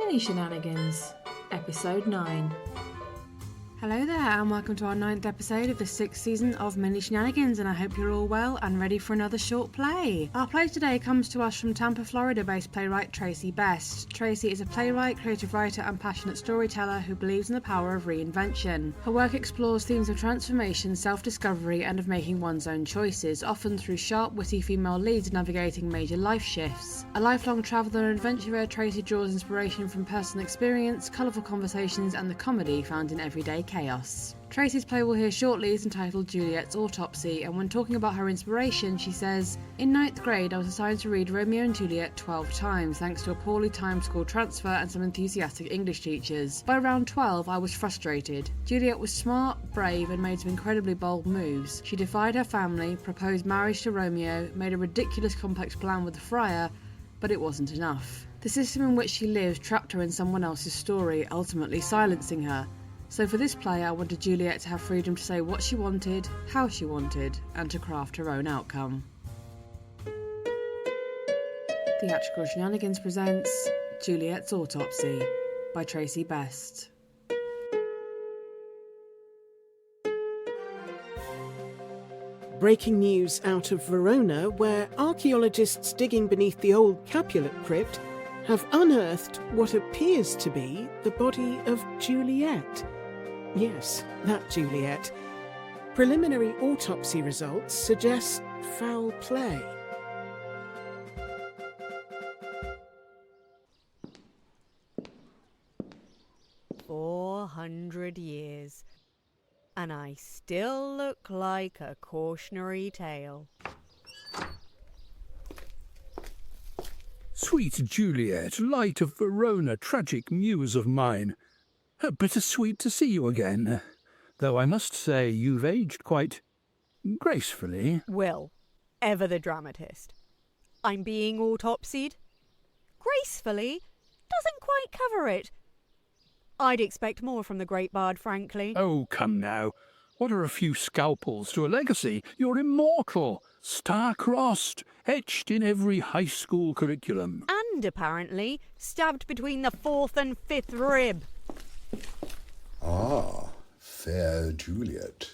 Mini Shenanigans, Episode 9. Hello there and welcome to our 9th episode of the 6th season of Mini Shenanigans, and I hope you're all well and ready for another short play. Our play today comes to us from Tampa, Florida based playwright Tracy Best. Tracy is a playwright, creative writer and passionate storyteller who believes in the power of reinvention. Her work explores themes of transformation, self-discovery and of making one's own choices, often through sharp, witty female leads navigating major life shifts. A lifelong traveller and adventurer, Tracy draws inspiration from personal experience, colourful conversations and the comedy found in everyday chaos. Tracy's play we'll hear shortly is entitled Juliet's Autopsy, and when talking about her inspiration, she says, "In 9th grade, I was assigned to read Romeo and Juliet 12 times, thanks to a poorly timed school transfer and some enthusiastic English teachers. By around 12, I was frustrated. Juliet was smart, brave, and made some incredibly bold moves. She defied her family, proposed marriage to Romeo, made a ridiculous complex plan with the friar, but it wasn't enough. The system in which she lived trapped her in someone else's story, ultimately silencing her. So for this play, I wanted Juliet to have freedom to say what she wanted, how she wanted, and to craft her own outcome." Theatrical Shenanigans presents Juliet's Autopsy by Tracy Best. Breaking news out of Verona, where archaeologists digging beneath the old Capulet crypt have unearthed what appears to be the body of Juliet. Yes, that Juliet. Preliminary autopsy results suggest foul play. "400 years, and I still look like a cautionary tale." Sweet Juliet, light of Verona, tragic muse of mine. Bittersweet to see you again, though I must say you've aged quite gracefully. Will, ever the dramatist. I'm being autopsied. Gracefully doesn't quite cover it. I'd expect more from the great bard, frankly. Oh, come now. What are a few scalpels to a legacy? You're immortal, star-crossed, etched in every high school curriculum. And apparently stabbed between the 4th and 5th rib. Ah, fair Juliet.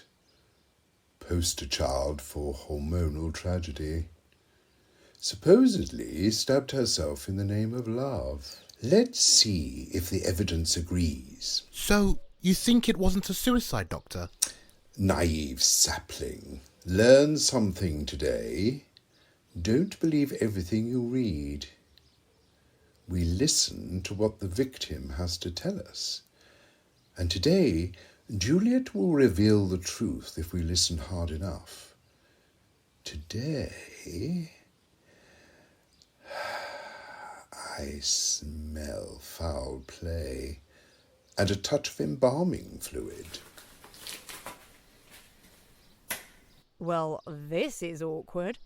Poster child for hormonal tragedy. Supposedly stabbed herself in the name of love. Let's see if the evidence agrees. So, you think it wasn't a suicide, Doctor? Naive sapling. Learn something today. Don't believe everything you read. We listen to what the victim has to tell us. And today, Juliet will reveal the truth if we listen hard enough. Today, I smell foul play and a touch of embalming fluid. Well, this is awkward.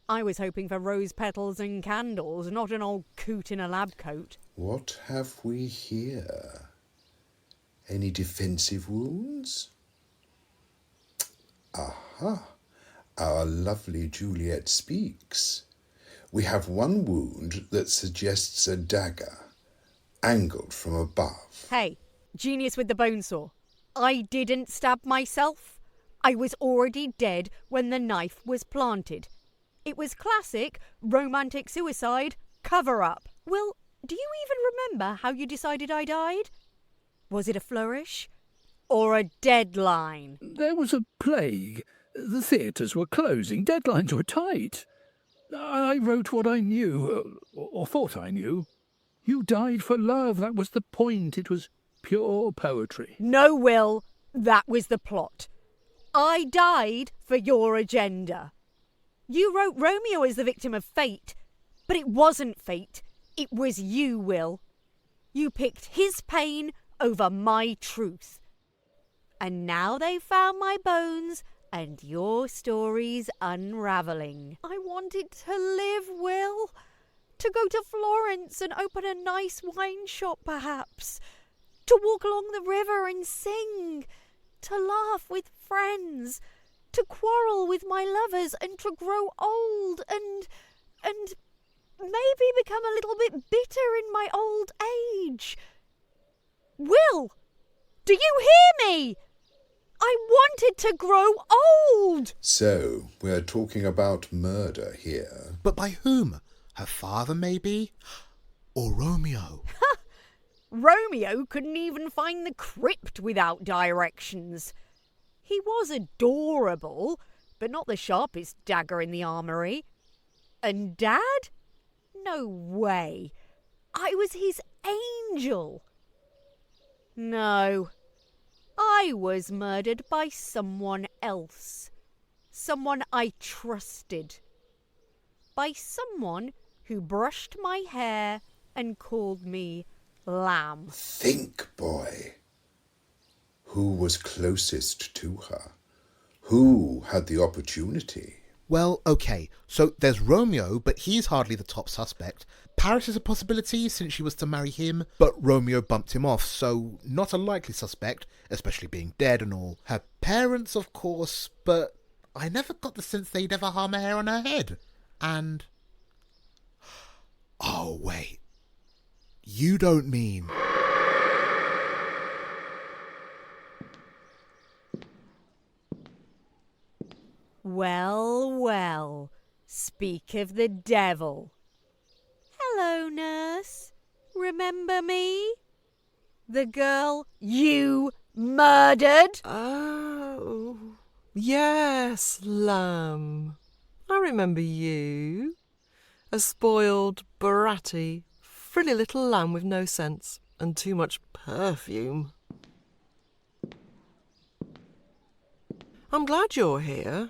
I was hoping for rose petals and candles, not an old coot in a lab coat. What have we here? Any defensive wounds? Aha! Our lovely Juliet speaks. We have one wound that suggests a dagger, angled from above. Hey, genius with the bone saw. I didn't stab myself. I was already dead when the knife was planted. It was classic romantic suicide cover-up. Will, do you even remember how you decided I died? Was it a flourish or a deadline? There was a plague. The theatres were closing. Deadlines were tight. I wrote what I knew, or thought I knew. You died for love. That was the point. It was pure poetry. No, Will. That was the plot. I died for your agenda. You wrote Romeo as the victim of fate, but it wasn't fate. It was you, Will. You picked his pain over my truth. And now they've found my bones and your story's unravelling. I wanted to live, Will. To go to Florence and open a nice wine shop, perhaps. To walk along the river and sing. To laugh with friends. To quarrel with my lovers and to grow old and maybe become a little bit bitter in my old age. Will, do you hear me? I wanted to grow old. So, we're talking about murder here. But by whom? Her father, maybe? Or Romeo? Romeo couldn't even find the crypt without directions. He was adorable, but not the sharpest dagger in the armoury. And Dad? No way. I was his angel. No, I was murdered by someone else. Someone I trusted. By someone who brushed my hair and called me Lamb. Think, boy. Who was closest to her? Who had the opportunity? Well, okay, so there's Romeo, but he's hardly the top suspect. Paris is a possibility since she was to marry him, but Romeo bumped him off, so not a likely suspect, especially being dead and all. Her parents, of course, but I never got the sense they'd ever harm a hair on her head. And... oh, wait. You don't mean... Well, well, speak of the devil. Hello, nurse. Remember me? The girl you murdered? Oh, yes, Lamb. I remember you. A spoiled, bratty, frilly little lamb with no sense and too much perfume. I'm glad you're here.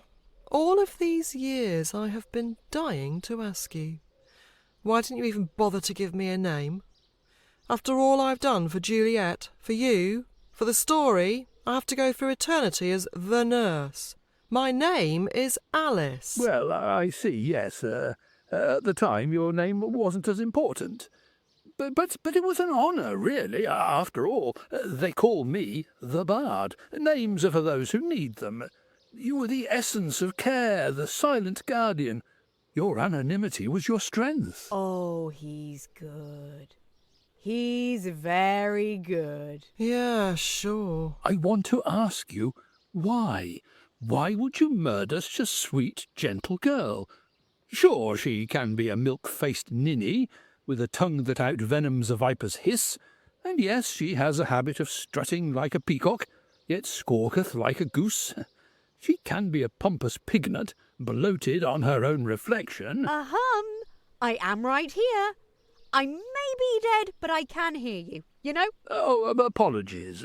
All of these years I have been dying to ask you. Why didn't you even bother to give me a name? After all I've done for Juliet, for you, for the story, I have to go through eternity as the nurse. My name is Alice. Well, I see, yes. At the time, your name wasn't as important. But it was an honour, really, after all. They call me the Bard. Names are for those who need them. You were the essence of care, the silent guardian. Your anonymity was your strength. Oh, he's good. He's very good. Yeah, sure. I want to ask you, why? Why would you murder such a sweet, gentle girl? Sure, she can be a milk-faced ninny, with a tongue that outvenoms a viper's hiss, and yes, she has a habit of strutting like a peacock, yet squawketh like a goose. She can be a pompous pignut, bloated on her own reflection. I am right here. I may be dead, but I can hear you, you know? Oh, apologies.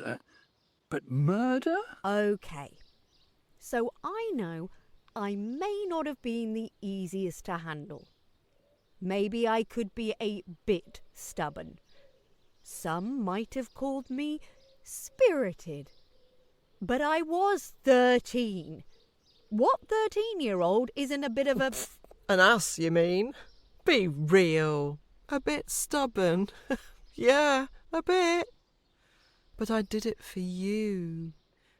But murder? Okay. So I know I may not have been the easiest to handle. Maybe I could be a bit stubborn. Some might have called me spirited. But I was 13. What 13-year-old isn't a bit of a... An ass, you mean? Be real. A bit stubborn. Yeah, a bit. But I did it for you.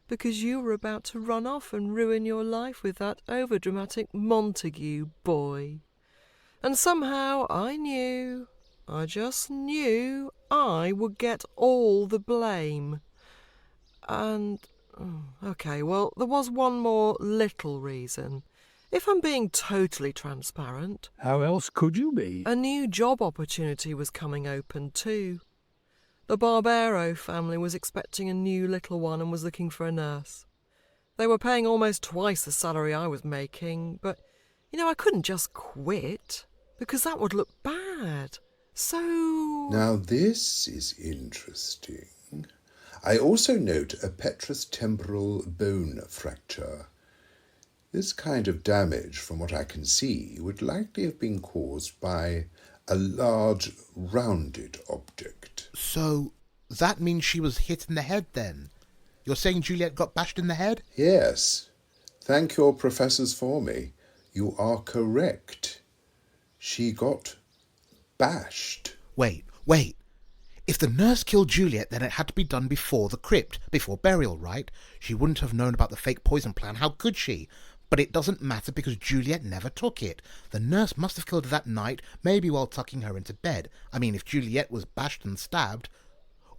Because you were about to run off and ruin your life with that overdramatic Montague boy. And somehow I just knew I would get all the blame. And... okay, well, there was one more little reason. If I'm being totally transparent... How else could you be? A new job opportunity was coming open too. The Barbero family was expecting a new little one and was looking for a nurse. They were paying almost twice the salary I was making, but, I couldn't just quit, because that would look bad. So... Now this is interesting. I also note a petrous temporal bone fracture. This kind of damage, from what I can see, would likely have been caused by a large, rounded object. So, that means she was hit in the head then? You're saying Juliet got bashed in the head? Yes. Thank your professors for me. You are correct. She got bashed. Wait. If the nurse killed Juliet, then it had to be done before the crypt, before burial, right? She wouldn't have known about the fake poison plan. How could she? But it doesn't matter because Juliet never took it. The nurse must have killed her that night, maybe while tucking her into bed. I mean, if Juliet was bashed and stabbed...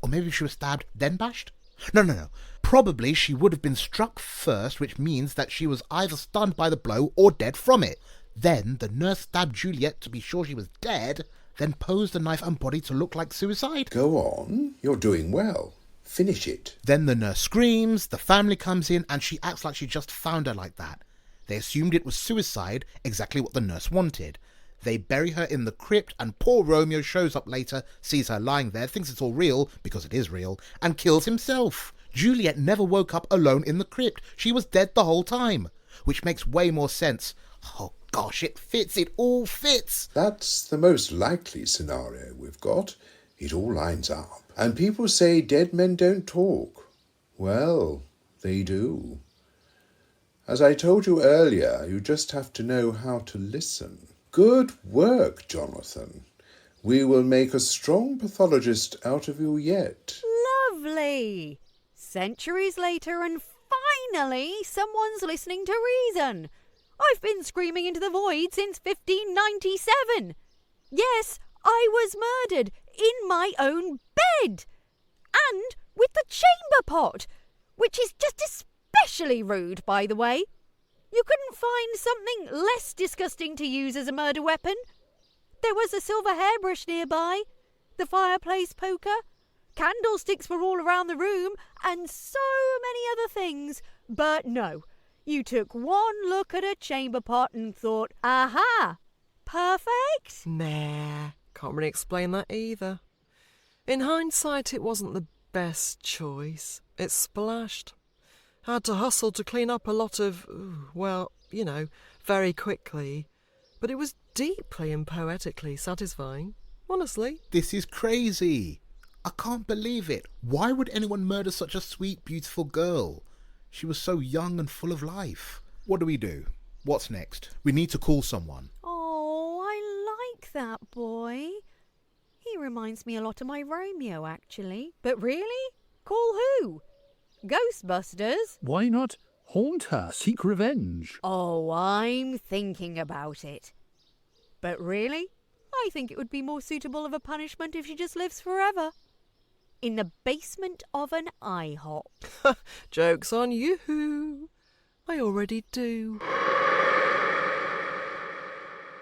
Or maybe she was stabbed, then bashed? No. Probably she would have been struck first, which means that she was either stunned by the blow or dead from it. Then the nurse stabbed Juliet to be sure she was dead, then posed the knife and body to look like suicide. Go on, you're doing well. Finish it. Then the nurse screams, the family comes in, and she acts like she just found her like that. They assumed it was suicide, exactly what the nurse wanted. They bury her in the crypt, and poor Romeo shows up later, sees her lying there, thinks it's all real, because it is real, and kills himself. Juliet never woke up alone in the crypt. She was dead the whole time, which makes way more sense. Oh gosh, it fits, it all fits. That's the most likely scenario we've got. It all lines up. And people say dead men don't talk. Well, they do. As I told you earlier, you just have to know how to listen. Good work, Jonathan. We will make a strong pathologist out of you yet. Lovely. Centuries later and finally someone's listening to reason. I've been screaming into the void since 1597. Yes, I was murdered in my own bed. And with the chamber pot, which is just especially rude, by the way. You couldn't find something less disgusting to use as a murder weapon. There was a silver hairbrush nearby, the fireplace poker, candlesticks were all around the room, and so many other things. But no, you took one look at a chamber pot and thought, aha, perfect? Nah, can't really explain that either. In hindsight, it wasn't the best choice. It splashed. Had to hustle to clean up a lot of, well, you know, very quickly. But it was deeply and poetically satisfying, honestly. This is crazy. I can't believe it. Why would anyone murder such a sweet, beautiful girl? She was so young and full of life. What do? What's next? We need to call someone. Oh, I like that boy. He reminds me a lot of my Romeo, actually. But really? Call who? Ghostbusters? Why not haunt her, seek revenge? Oh, I'm thinking about it. But really, I think it would be more suitable of a punishment if she just lives forever. In the basement of an IHOP. Joke's on you. I already do.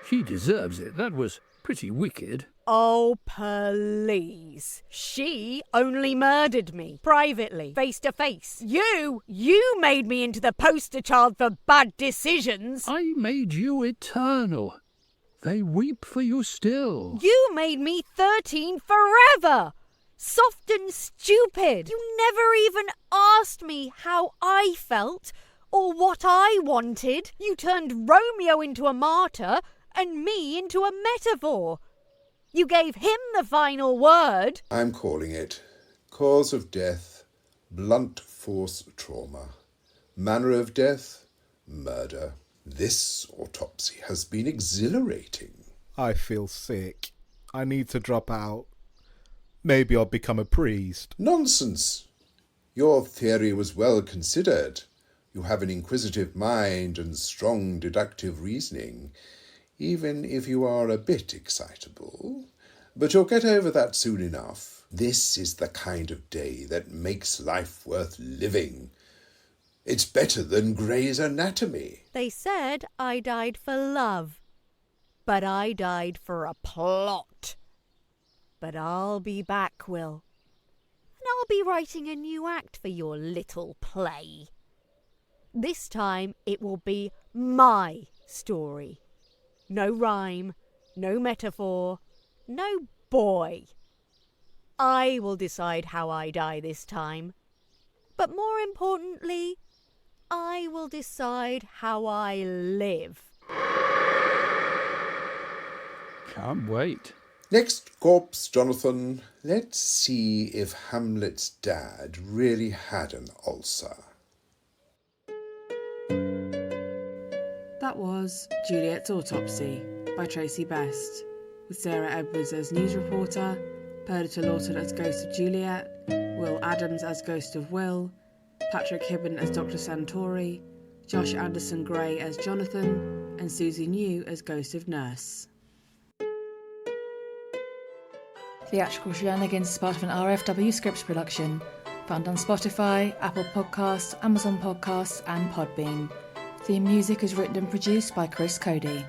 She deserves it. That was pretty wicked. Oh, please. She only murdered me, privately, face to face. You made me into the poster child for bad decisions. I made you eternal. They weep for you still. You made me 13 forever. Soft and stupid. You never even asked me how I felt or what I wanted. You turned Romeo into a martyr and me into a metaphor. You gave him the final word. I'm calling it. Cause of death, blunt force trauma. Manner of death, murder. This autopsy has been exhilarating. I feel sick. I need to drop out. Maybe I'll become a priest. Nonsense. Your theory was well considered. You have an inquisitive mind and strong deductive reasoning, even if you are a bit excitable. But you'll get over that soon enough. This is the kind of day that makes life worth living. It's better than Grey's Anatomy. They said I died for love, but I died for a plot. But I'll be back, Will. And I'll be writing a new act for your little play. This time it will be my story. No rhyme, no metaphor, no boy. I will decide how I die this time. But more importantly, I will decide how I live. Can't wait. Next corpse, Jonathan. Let's see if Hamlet's dad really had an ulcer. That was Juliet's Autopsy by Tracy Best, with Sarah Edwards as news reporter, Perdita Lawton as Ghost of Juliet, Will Adams as Ghost of Will, Patrick Hibben as Dr. Santori, Josh Anderson Gray as Jonathan, and Susie New as Ghost of Nurse. Theatrical Shenanigans is part of an RFW Scripts production, found on Spotify, Apple Podcasts, Amazon Podcasts and Podbean. Theme music is written and produced by Chris Cody.